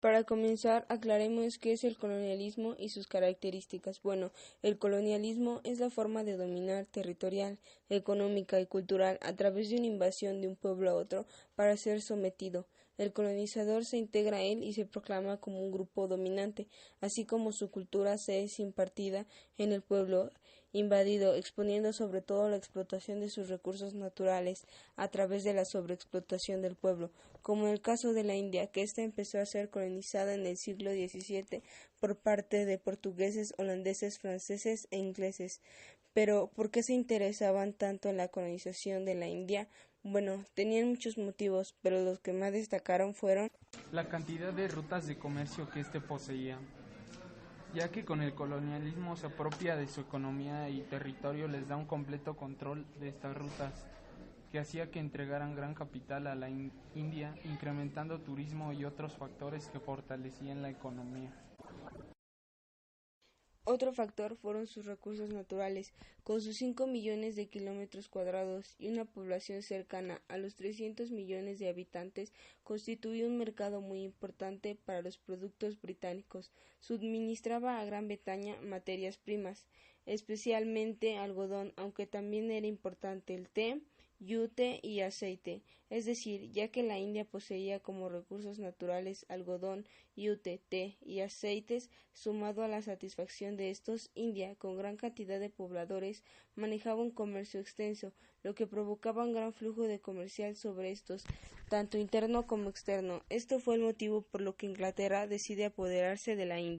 Para comenzar, aclaremos qué es el colonialismo y sus características. Bueno, el colonialismo es la forma de dominar territorial, económica y cultural a través de una invasión de un pueblo a otro para ser sometido. El colonizador se integra a él y se proclama como un grupo dominante, así como su cultura se es impartida en el pueblo invadido, exponiendo sobre todo la explotación de sus recursos naturales a través de la sobreexplotación del pueblo, como en el caso de la India, que ésta empezó a ser colonizada en el siglo XVII por parte de portugueses, holandeses, franceses e ingleses. Pero, ¿por qué se interesaban tanto en la colonización de la India? Bueno, tenían muchos motivos, pero los que más destacaron fueron la cantidad de rutas de comercio que éste poseía, ya que con el colonialismo se apropia de su economía y territorio, les da un completo control de estas rutas, que hacía que entregaran gran capital a la India, incrementando turismo y otros factores que fortalecían la economía. Otro factor fueron sus recursos naturales, con sus 5 millones de kilómetros cuadrados y una población cercana a los 300 millones de habitantes, constituía un mercado muy importante para los productos británicos. Suministraba a Gran Bretaña materias primas, especialmente algodón, aunque también era importante el té, yute y aceite, es decir, ya que la India poseía como recursos naturales algodón, yute, té y aceites, sumado a la satisfacción de estos, India, con gran cantidad de pobladores, manejaba un comercio extenso, lo que provocaba un gran flujo de comercial sobre estos, tanto interno como externo. Esto fue el motivo por lo que Inglaterra decide apoderarse de la India.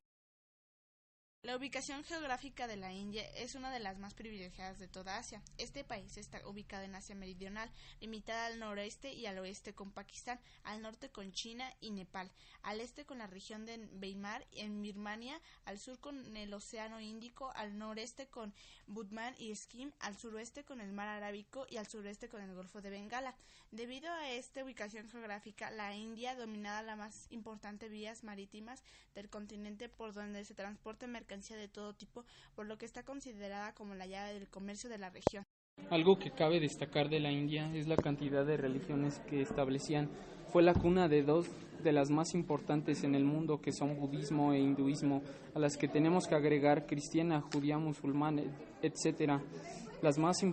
La ubicación geográfica de la India es una de las más privilegiadas de toda Asia. Este país está ubicado en Asia Meridional, limitada al noreste y al oeste con Pakistán, al norte con China y Nepal, al este con la región de Myanmar en Birmania, al sur con el Océano Índico, al noreste con Bután y Sikkim, al suroeste con el Mar Arábico y al sureste con el Golfo de Bengala. Debido a esta ubicación geográfica, la India dominaba las más importantes vías marítimas del continente por donde se transporta mercancía de todo tipo, por lo que está considerada como la llave del comercio de la región. Algo que cabe destacar de la India es la cantidad de religiones que establecían. Fue la cuna de dos de las más importantes en el mundo, que son budismo e hinduismo, a las que tenemos que agregar cristiana, judía, musulmana, etc. Las más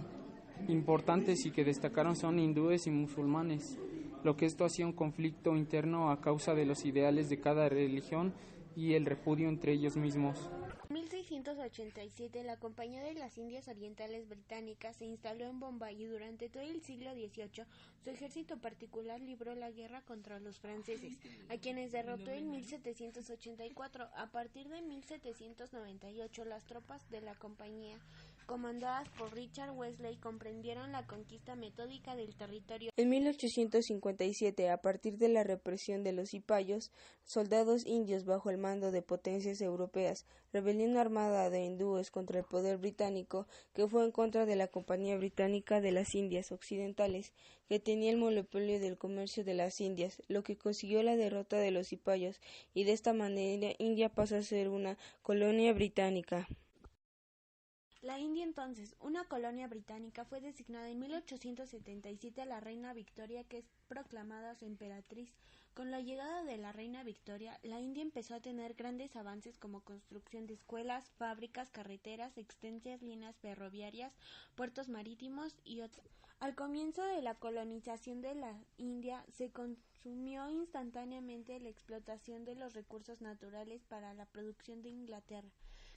importantes y que destacaron son hindúes y musulmanes, lo que esto hacía un conflicto interno a causa de los ideales de cada religión y el repudio entre ellos mismos. En 1687 la Compañía de las Indias Orientales Británicas se instaló en Bombay y durante todo el siglo XVIII su ejército particular libró la guerra contra los franceses, a quienes derrotó en 1784. A partir de 1798 las tropas de la compañía, comandadas por Richard Wellesley, comprendieron la conquista metódica del territorio. En 1857, a partir de la represión de los cipayos, soldados indios bajo el mando de potencias europeas, rebelión armada de hindúes contra el poder británico, que fue en contra de la Compañía Británica de las Indias Occidentales, que tenía el monopolio del comercio de las Indias, lo que consiguió la derrota de los cipayos, y de esta manera India pasa a ser una colonia británica. La India, entonces una colonia británica, fue designada en 1877 a la reina Victoria, que es proclamada su emperatriz. Con la llegada de la reina Victoria, la India empezó a tener grandes avances como construcción de escuelas, fábricas, carreteras, extensas líneas ferroviarias, puertos marítimos y otros. Al comienzo de la colonización de la India, se consumió instantáneamente la explotación de los recursos naturales para la producción de Inglaterra.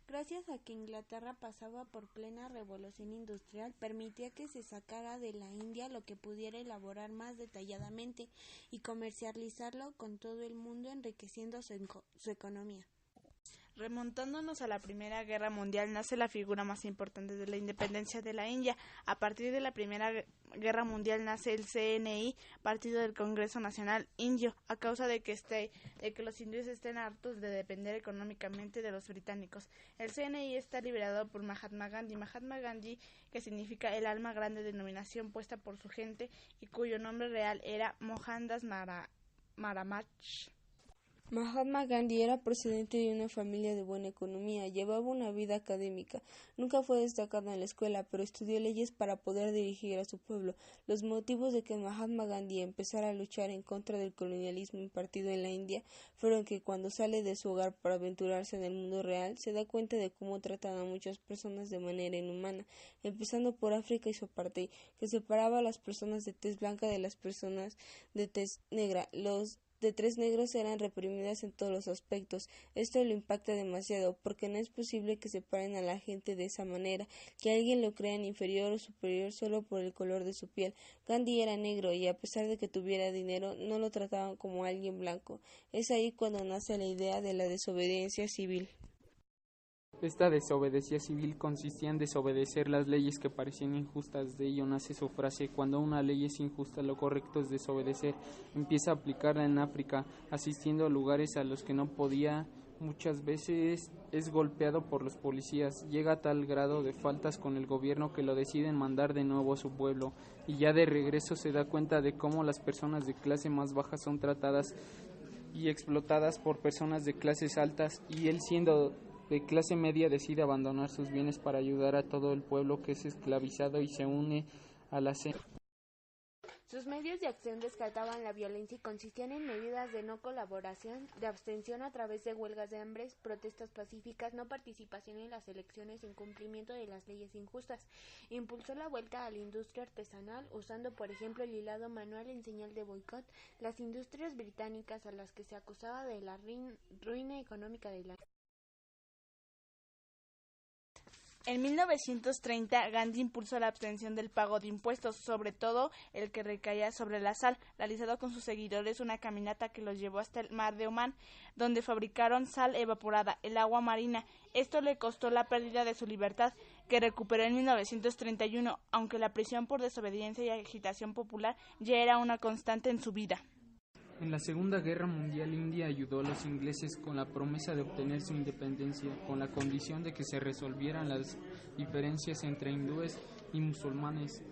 Gracias a que Inglaterra pasaba por plena revolución industrial, permitía que se sacara de la India lo que pudiera elaborar más detalladamente y comercializarlo con todo el mundo, enriqueciendo su economía. Remontándonos a la Primera Guerra Mundial, nace la figura más importante de la independencia de la India. A partir de la Primera Guerra Mundial nace el CNI, Partido del Congreso Nacional Indio, a causa de que los indios estén hartos de depender económicamente de los británicos. El CNI está liderado por Mahatma Gandhi, que significa el alma grande, denominación puesta por su gente y cuyo nombre real era Mohandas Maharaj. Mahatma Gandhi era procedente de una familia de buena economía, llevaba una vida académica, nunca fue destacado en la escuela, pero estudió leyes para poder dirigir a su pueblo. Los motivos de que Mahatma Gandhi empezara a luchar en contra del colonialismo impartido en la India fueron que cuando sale de su hogar para aventurarse en el mundo real, se da cuenta de cómo tratan a muchas personas de manera inhumana, empezando por África y su apartheid, que separaba a las personas de tez blanca de las personas de tez negra. Los de tres negros eran reprimidas en todos los aspectos. Esto lo impacta demasiado, porque no es posible que separen a la gente de esa manera, que alguien lo crean inferior o superior solo por el color de su piel. Gandhi era negro y a pesar de que tuviera dinero, no lo trataban como alguien blanco. Es ahí cuando nace la idea de la desobediencia civil. Esta desobediencia civil consistía en desobedecer las leyes que parecían injustas. De ello nace su frase: cuando una ley es injusta, lo correcto es desobedecer. Empieza a aplicarla en África, asistiendo a lugares a los que no podía. Muchas veces es golpeado por los policías. Llega a tal grado de faltas con el gobierno que lo deciden mandar de nuevo a su pueblo. Y ya de regreso se da cuenta de cómo las personas de clase más baja son tratadas y explotadas por personas de clases altas, y él, siendo de clase media, decide abandonar sus bienes para ayudar a todo el pueblo que es esclavizado y se une a la Sus medios de acción descartaban la violencia y consistían en medidas de no colaboración, de abstención a través de huelgas de hambre, protestas pacíficas, no participación en las elecciones, incumplimiento de las leyes injustas. Impulsó la vuelta a la industria artesanal, usando por ejemplo el hilado manual en señal de boicot. Las industrias británicas, a las que se acusaba de la ruina económica de la En 1930, Gandhi impulsó la abstención del pago de impuestos, sobre todo el que recaía sobre la sal, realizado con sus seguidores una caminata que los llevó hasta el mar de Omán, donde fabricaron sal evaporada, el agua marina. Esto le costó la pérdida de su libertad, que recuperó en 1931, aunque la prisión por desobediencia y agitación popular ya era una constante en su vida. En la Segunda Guerra Mundial, India ayudó a los ingleses con la promesa de obtener su independencia, con la condición de que se resolvieran las diferencias entre hindúes y musulmanes.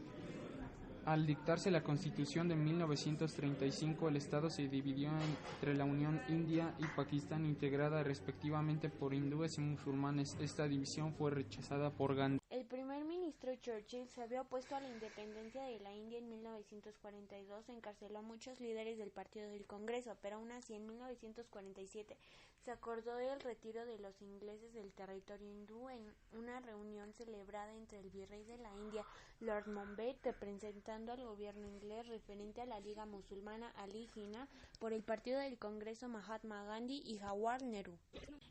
Al dictarse la Constitución de 1935, el Estado se dividió entre la Unión India y Pakistán, integrada respectivamente por hindúes y musulmanes. Esta división fue rechazada por Gandhi. El primer ministro Churchill se había opuesto a la independencia de la India en 1942, encarceló a muchos líderes del Partido del Congreso, pero aún así en 1947 se acordó el retiro de los ingleses del territorio hindú en una reunión celebrada entre el virrey de la India, Lord Mountbatten, representando al gobierno inglés, referente a la Liga Musulmana Ali Jinnah, por el Partido del Congreso Mahatma Gandhi y Jawaharlal Nehru.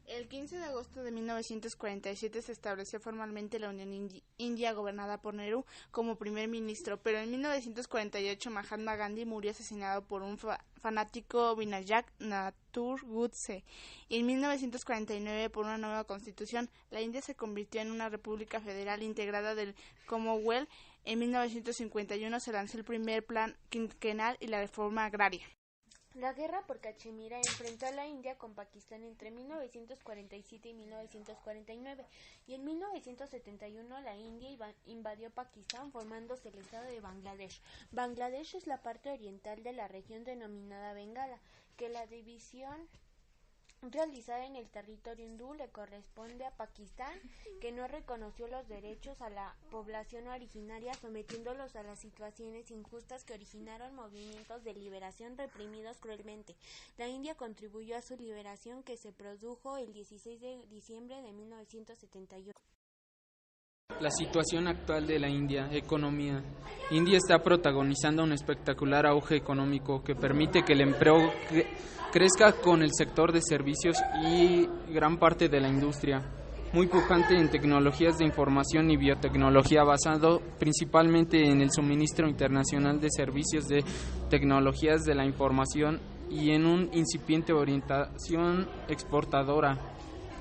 El 15 de agosto de 1947 se estableció formalmente la Unión India, gobernada por Nehru como primer ministro, pero en 1948 Mahatma Gandhi murió asesinado por un fanático Vinayak Natur Godse, y en 1949 por una nueva constitución. La India se convirtió en una república federal integrada del Commonwealth. En 1951 se lanzó el primer plan quinquenal y la reforma agraria. La guerra por Cachemira enfrentó a la India con Pakistán entre 1947 y 1949, y en 1971 la India invadió Pakistán, formándose el estado de Bangladesh. Bangladesh es la parte oriental de la región denominada Bengala, que la división realizada en el territorio hindú le corresponde a Pakistán, que no reconoció los derechos a la población originaria, sometiéndolos a las situaciones injustas que originaron movimientos de liberación reprimidos cruelmente. La India contribuyó a su liberación, que se produjo el 16 de diciembre de 1971. La situación actual de la India, economía. India está protagonizando un espectacular auge económico que permite que el empleo crezca con el sector de servicios y gran parte de la industria, muy pujante en tecnologías de información y biotecnología, basado principalmente en el suministro internacional de servicios de tecnologías de la información y en una incipiente orientación exportadora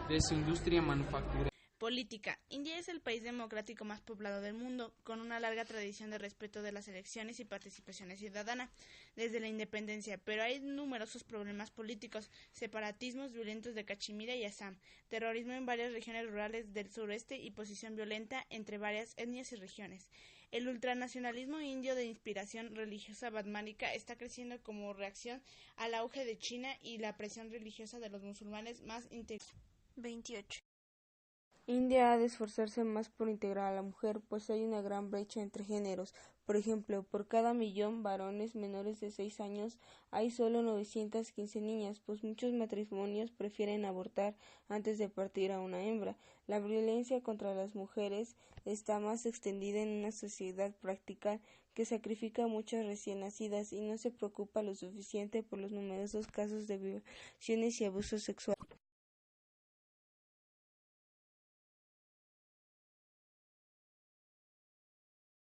de su industria manufacturera. Política. India es el país democrático más poblado del mundo, con una larga tradición de respeto de las elecciones y participación ciudadana desde la independencia, pero hay numerosos problemas políticos: separatismos violentos de Cachemira y Assam, terrorismo en varias regiones rurales del sureste y posición violenta entre varias etnias y regiones. El ultranacionalismo indio de inspiración religiosa batmánica está creciendo como reacción al auge de China y la presión religiosa de los musulmanes más integrados. 28. India ha de esforzarse más por integrar a la mujer, pues hay una gran brecha entre géneros. Por ejemplo, por cada millón varones menores de 6 años hay solo 915 niñas, pues muchos matrimonios prefieren abortar antes de partir a una hembra. La violencia contra las mujeres está más extendida en una sociedad práctica que sacrifica a muchas recién nacidas y no se preocupa lo suficiente por los numerosos casos de violaciones y abusos sexuales.